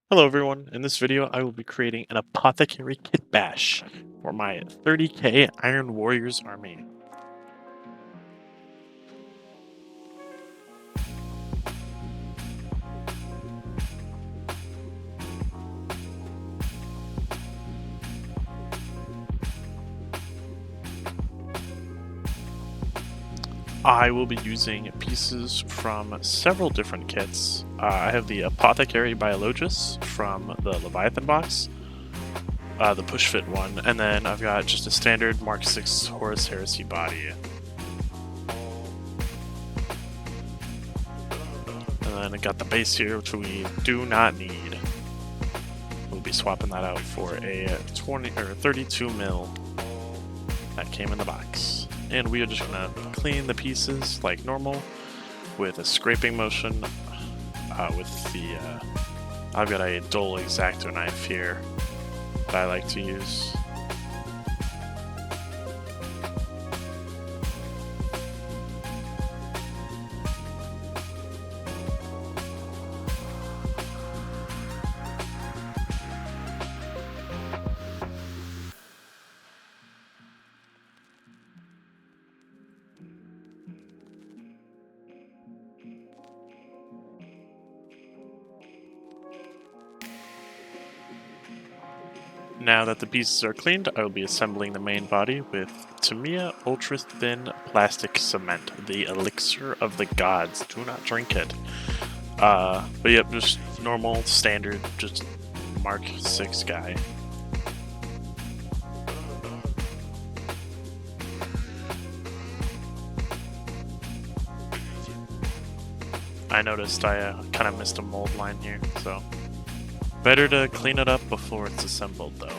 Hello everyone, in this video I will be creating an Apothecary Kitbash for my 30k Iron Warriors army. I will be using pieces from several different kits. I have the Apothecary Biologus from the Leviathan box, the push fit one, and then I've got just a standard Mark 6 Horus Hersy body. And then I got the base here, which we do not need. We'll be swapping that out for a 20 or 32 mil that came in the box. And we are just gonna clean the pieces like normal with a scraping motion. I've got a dull X-Acto knife here that I like to use. Now that the pieces are cleaned, I will be assembling the main body with Tamiya Ultra Thin Plastic Cement, the elixir of the gods. Do not drink it. But yep, just normal, standard, just Mark 6 guy. I noticed I kind of missed a mold line here, so better to clean it up before it's assembled, though.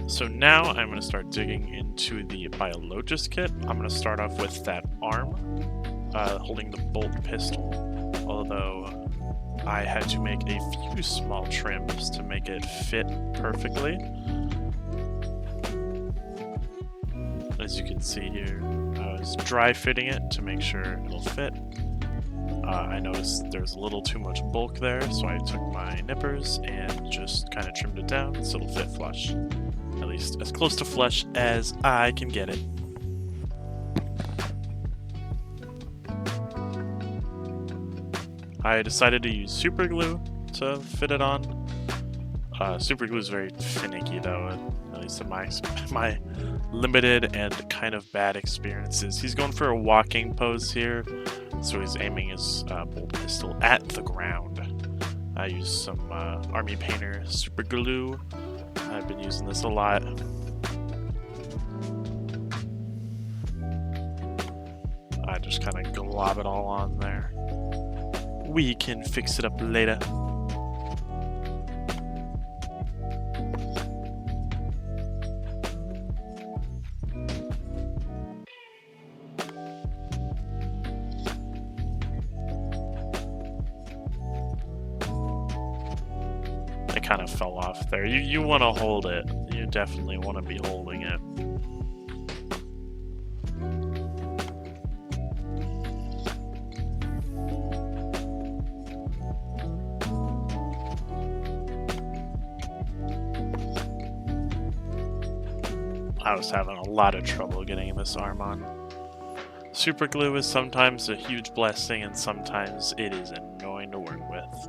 So now I'm going to start digging into the Biologus kit. I'm going to start off with that arm holding the bolt pistol, although I had to make a few small trims to make it fit perfectly. As you can see here, I was dry fitting it to make sure it'll fit. I noticed there's a little too much bulk there, so I took my nippers and just kind of trimmed it down so it'll fit flush. At least as close to flush as I can get it. I decided to use super glue to fit it on. Super glue is very finicky though, at least in my limited and kind of bad experiences. He's going for a walking pose here, so he's aiming his bolt pistol at the ground. I used some Army Painter super glue. I've been using this a lot. I just kind of glob it all on there. We can fix it up later. It kind of fell off there. You want to hold it. You definitely want to be holding it. I was having a lot of trouble getting this arm on. So super glue is sometimes a huge blessing and sometimes it is annoying to work with.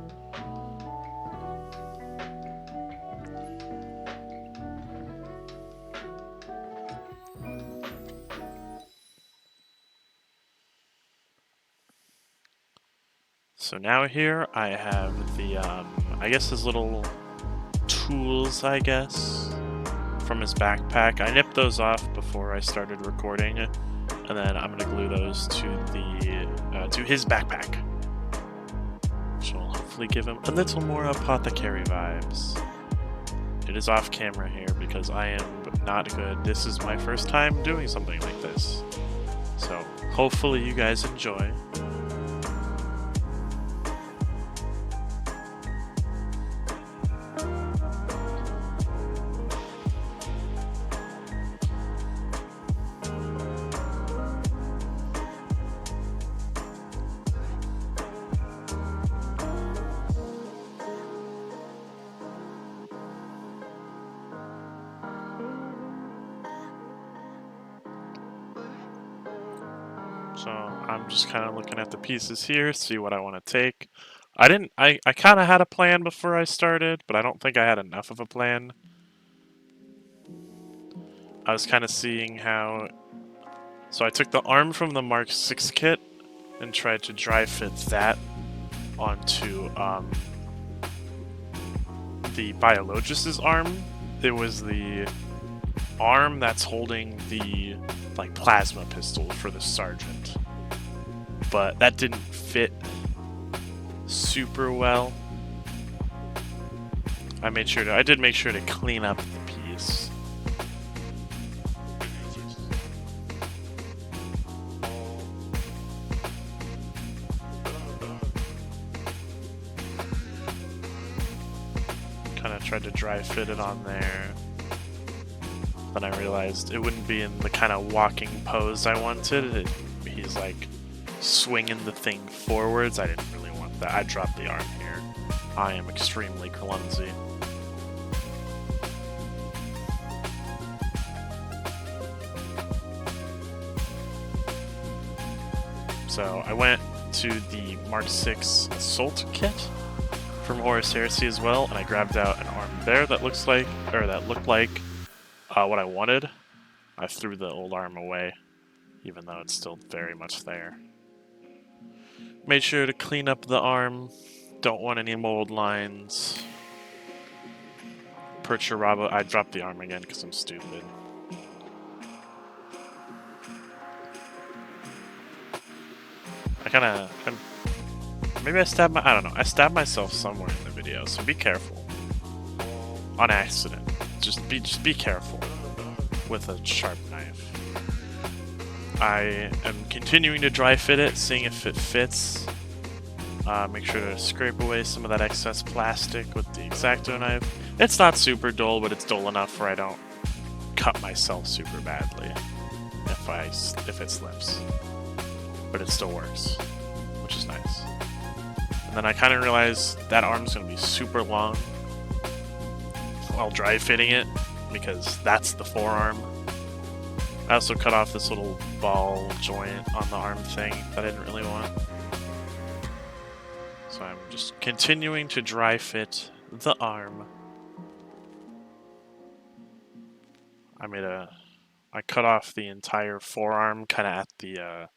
So now here I have the, I guess his little tools, I guess, from his backpack. I nipped those off before I started recording, and then I'm gonna glue those to the, to his backpack, which will hopefully give him a little more Apothecary vibes. It is off camera here because I am not good. This is my first time doing something like this. So hopefully you guys enjoy. So I'm just kind of looking at the pieces here, see what I want to take. I kind of had a plan before I started, but I don't think I had enough of a plan. I was kind of seeing how... So I took the arm from the Mark 6 kit and tried to dry fit that onto the Biologist's arm. It was the arm that's holding the plasma pistol for the sergeant, but that didn't fit super well. I did make sure to clean up the piece. Kind of tried to dry fit it on there. Then I realized it wouldn't be in the kind of walking pose I wanted. He's like swinging the thing forwards. I didn't really want that. I dropped the arm here. I am extremely clumsy. So I went to the Mark 6 Assault kit from Horus Hersy as well, and I grabbed out an arm there that looked like what I wanted. I threw the old arm away, even though it's still very much there. Made sure to clean up the arm. Don't want any mold lines. Perturabo. I dropped the arm again because I'm stupid. Maybe I stabbed I don't know. I stabbed myself somewhere in the video, so be careful. On accident. Just be careful with a sharp knife. I am continuing to dry fit it, seeing if it fits. Make sure to scrape away some of that excess plastic with the X-Acto knife. It's not super dull, but it's dull enough where I don't cut myself super badly if it slips. But it still works, which is nice. And then I kind of realized that arm's going to be super long while dry fitting it, because that's the forearm. I also cut off this little ball joint on the arm thing that I didn't really want. So I'm just continuing to dry fit the arm. I cut off the entire forearm kind of at the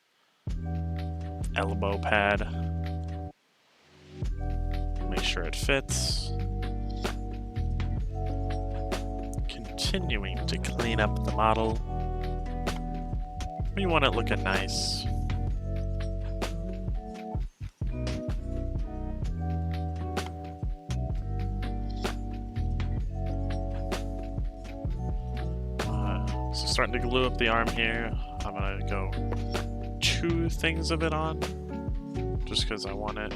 elbow pad. Make sure it fits. Continuing to clean up the model. We want it looking nice. So starting to glue up the arm here. I'm gonna go 2 things of it on, just because I want it.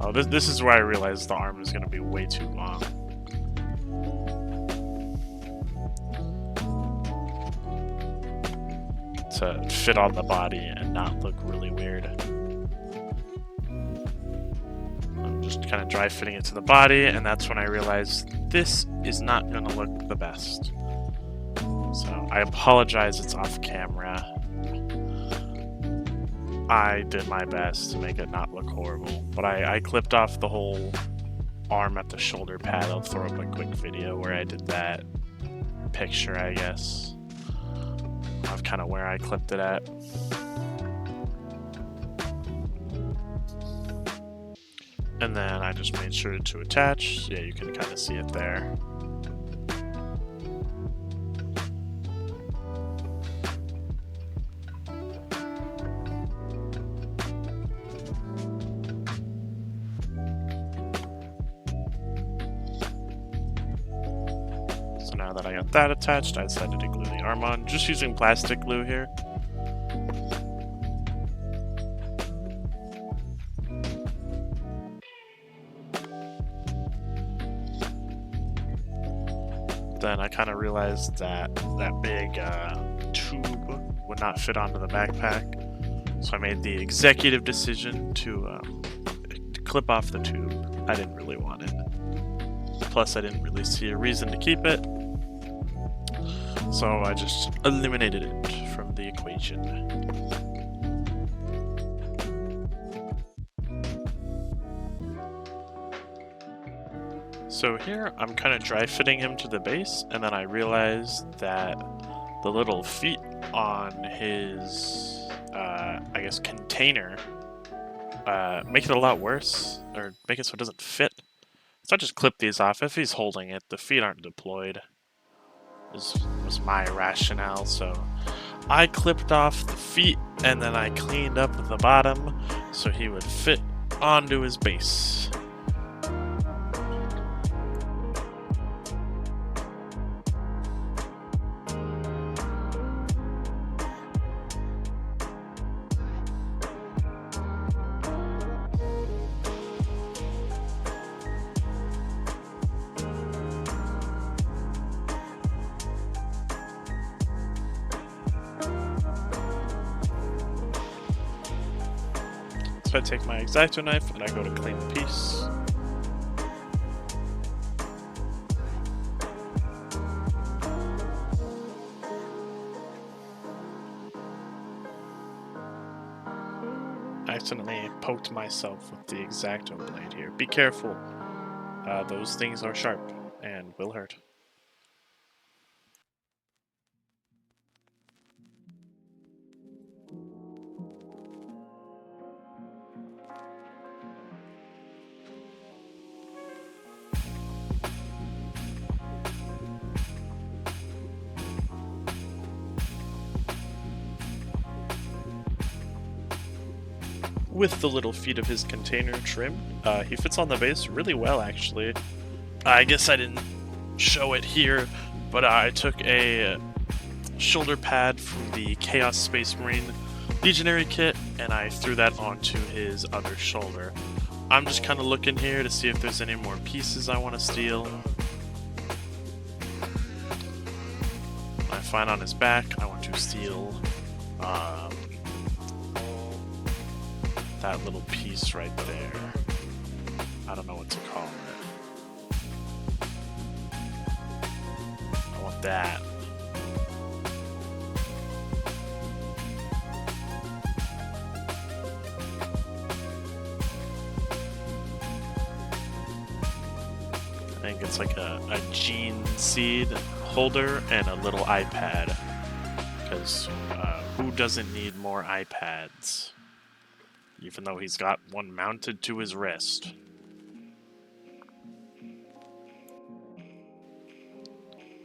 Oh, this is where I realized the arm is gonna be way too long. To fit on the body and not look really weird. I'm just kind of dry fitting it to the body, and that's when I realized this is not going to look the best. So I apologize, it's off camera. I did my best to make it not look horrible, but I clipped off the whole arm at the shoulder pad. I'll throw up a quick video where I did that picture, I guess, of kind of where I clipped it at. And then I just made sure to attach. Yeah, you can kind of see it there. So now that I got that attached, I decided to glue the arm on, just using plastic glue here. Then I kind of realized that that big tube would not fit onto the backpack, so I made the executive decision to clip off the tube. I didn't really want it. Plus, I didn't really see a reason to keep it, so I just eliminated it from the equation. So here, I'm kind of dry fitting him to the base, and then I realized that the little feet on his, I guess, container make it a lot worse, or make it so it doesn't fit. So I just clip these off. If he's holding it, the feet aren't deployed, was my rationale. So I clipped off the feet, and then I cleaned up the bottom so he would fit onto his base. So I take my X-Acto knife and I go to clean the piece. I accidentally poked myself with the X-Acto blade here. Be careful. Those things are sharp and will hurt. With the little feet of his container trimmed, he fits on the base really well, actually. I guess I didn't show it here, but I took a shoulder pad from the Chaos Space Marine Legionary kit, and I threw that onto his other shoulder. I'm just kind of looking here to see if there's any more pieces I want to steal. I find on his back, I want to steal that little piece right there. I don't know what to call it. I want that. I think it's like a gene seed holder and a little iPad. Because who doesn't need more iPads? Even though he's got one mounted to his wrist.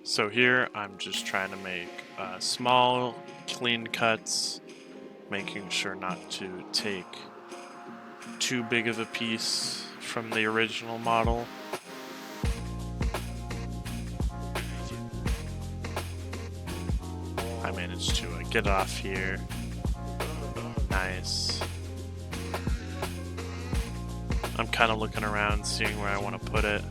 So here, I'm just trying to make small, clean cuts, making sure not to take too big of a piece from the original model. I managed to get it off here. Nice. I'm kind of looking around, seeing where I want to put it.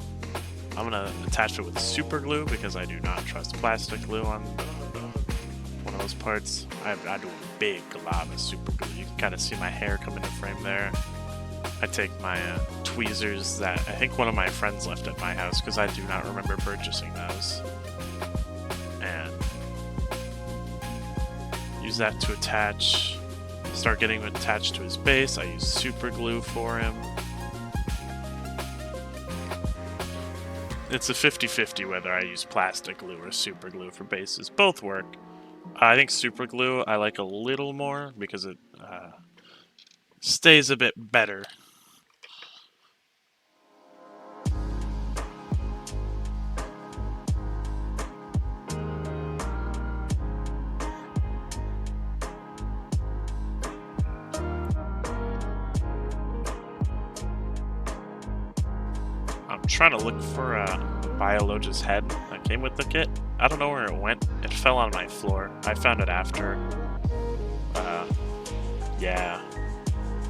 I'm going to attach it with super glue because I do not trust plastic glue on one of those parts. I do a big glob of super glue. You can kind of see my hair come into frame there. I take my tweezers that I think one of my friends left at my house because I do not remember purchasing those. And use that to attach start getting him attached to his base. I use super glue for him. It's a 50-50 whether I use plastic glue or super glue for bases. Both work. I think super glue I like a little more because it stays a bit better. I'm trying to look for a Biologia's head that came with the kit. I don't know where it went. It fell on my floor. I found it after. Yeah,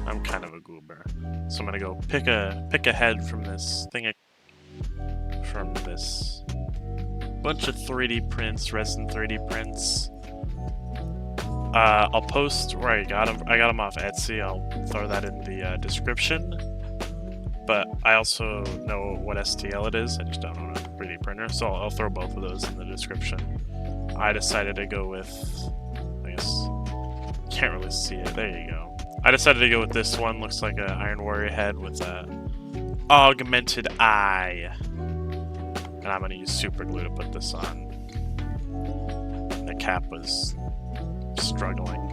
I'm kind of a goober. So I'm gonna go pick a head from this thing, from this bunch of 3D prints, resin 3D prints. I'll post where I got them. I got them off Etsy. I'll throw that in the description. But I also know what STL it is. I just don't own a 3D printer, so I'll throw both of those in the description. I decided to go with, I guess, can't really see it. There you go. I decided to go with this one. Looks like an Iron Warrior head with a augmented eye. And I'm gonna use super glue to put this on. The cap was struggling.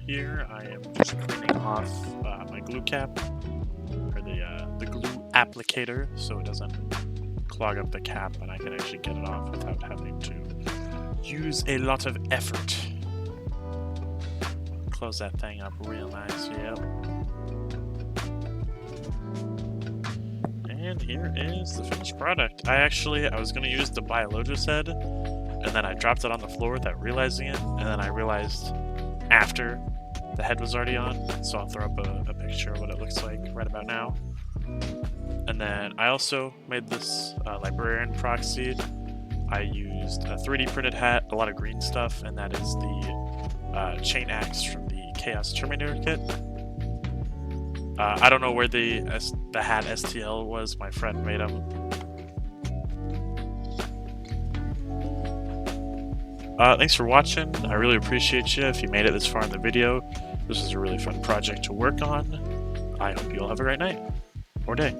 Here I am just cleaning off my glue cap, or the glue applicator, so it doesn't clog up the cap and I can actually get it off without having to use a lot of effort. Close that thing up real nice, yep. And here is the finished product. I was going to use the Biologia's head, and then I dropped it on the floor without realizing it, and then I realized after the head was already on, so I'll throw up a picture of what it looks like right about now. And then I also made this Librarian proxy. I used a 3D printed hat, a lot of green stuff, and that is the chain axe from the Chaos Terminator kit. I don't know where the hat STL was. My friend made them. Thanks for watching. I really appreciate you if you made it this far in the video. This is a really fun project to work on. I hope you all have a great night, or day,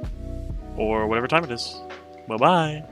or whatever time it is. Bye-bye.